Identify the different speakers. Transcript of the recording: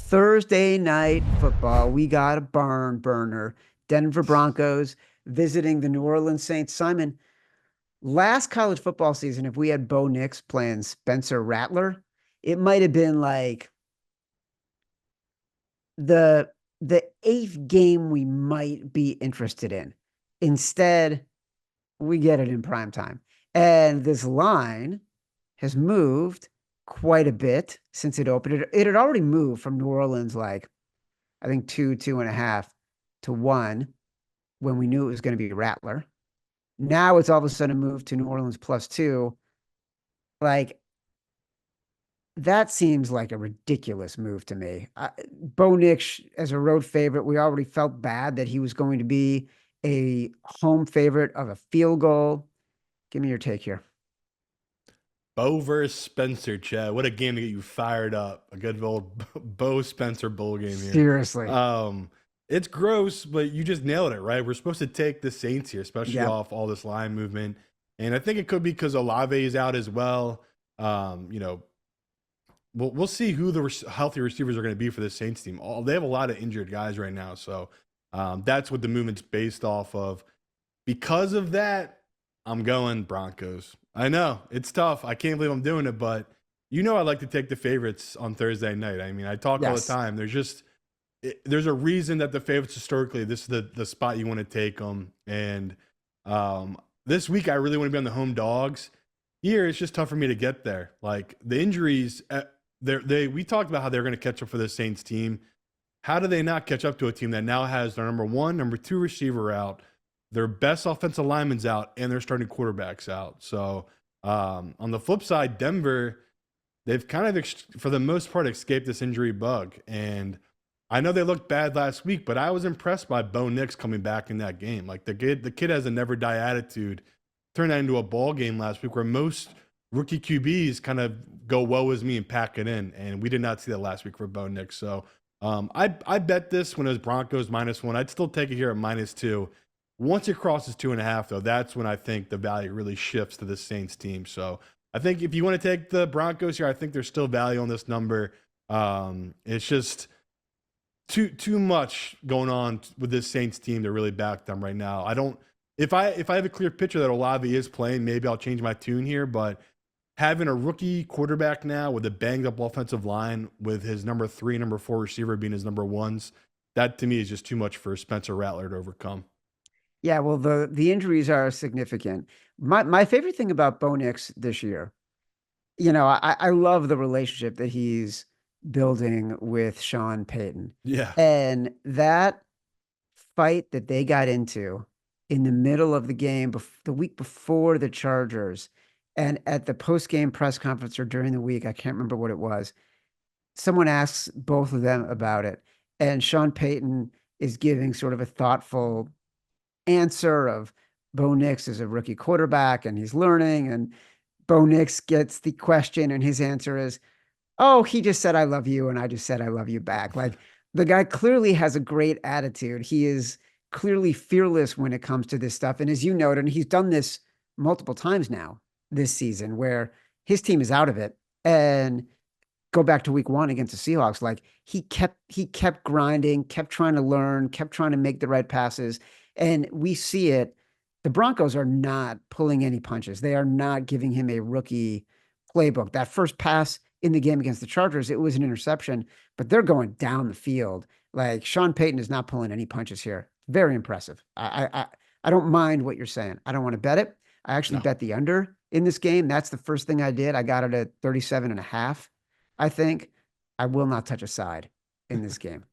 Speaker 1: Thursday night football. We got a barn burner. Denver Broncos visiting the New Orleans Saints. Simon, last college football season, if we had Bo Nix playing Spencer Rattler, it might have been like the the eighth game we might be interested in. Instead, we get it in prime time. And this line has moved quite a bit since it opened. It had already moved from New Orleans, like I think 2.5 to 1 when we knew it was going to be Rattler. Now it's all of a sudden moved to New Orleans +2. Like, that seems like a ridiculous move to me. Bo Nix as a road favorite, we already felt bad that he was going to be a home favorite of a field goal. Give me your take here.
Speaker 2: Bo versus Spencer, Chad. What a game to get you fired up. A good old Bo Spencer bowl game here.
Speaker 1: Seriously.
Speaker 2: It's gross, but you just nailed it, right? We're supposed to take the Saints here, especially
Speaker 1: Yeah.
Speaker 2: off all this line movement. And I think it could be because Olave is out as well. You know, we'll see who the healthy receivers are going to be for the Saints team. They have a lot of injured guys right now. So that's what the movement's based off of. Because of that, I'm going Broncos. I know it's tough. I can't believe I'm doing it, but I like to take the favorites on Thursday night. I mean, I talk all the
Speaker 1: Yes.
Speaker 2: time. There's a reason that the favorites historically, this is the spot you want to take them. And this week, I really want to be on the home dogs. Here, it's just tough for me to get there. Like the injuries, we talked about how they're going to catch up for the Saints team. How do they not catch up to a team that now has their number one, number two receiver out, their best offensive linemen's out, and their starting quarterbacks out? So on the flip side, Denver, they've kind of, for the most part, escaped this injury bug. And I know they looked bad last week, but I was impressed by Bo Nix coming back in that game. Like the kid has a never die attitude. Turned that into a ball game last week where most rookie QBs kind of go woe is me and pack it in. And we did not see that last week for Bo Nix. So I bet this when it was Broncos -1. I'd still take it here at -2. Once it crosses 2.5, though, that's when I think the value really shifts to the Saints team. So I think if you want to take the Broncos here, I think there's still value on this number. It's just too much going on with this Saints team to really back them right now. I don't. If I have a clear picture that Olave is playing, maybe I'll change my tune here. But having a rookie quarterback now with a banged up offensive line, with his number 3, number 4 receiver being his number 1s, that to me is just too much for Spencer Rattler to overcome.
Speaker 1: Yeah, well, the injuries are significant. My favorite thing about Bo Nix this year, I love the relationship that he's building with Sean Payton.
Speaker 2: Yeah.
Speaker 1: And that fight that they got into in the middle of the game, the week before the Chargers, and at the post-game press conference or during the week, I can't remember what it was, someone asks both of them about it. And Sean Payton is giving sort of a thoughtful answer of Bo Nix is a rookie quarterback and he's learning. And Bo Nix gets the question and his answer is, oh, he just said, I love you. And I just said, I love you back. Like, the guy clearly has a great attitude. He is clearly fearless when it comes to this stuff. And as you noted, and he's done this multiple times now this season where his team is out of it. And go back to week 1 against the Seahawks. Like, he kept grinding, kept trying to learn, kept trying to make the right passes. And we see it. The Broncos are not pulling any punches. They are not giving him a rookie playbook. That first pass in the game against the Chargers, it was an interception, but they're going down the field. Like, Sean Payton is not pulling any punches here. Very impressive. I don't mind what you're saying. I don't want to bet it. I actually
Speaker 2: No.
Speaker 1: bet the under in this game. That's the first thing I did. I got it at 37.5. I think I will not touch a side in this game.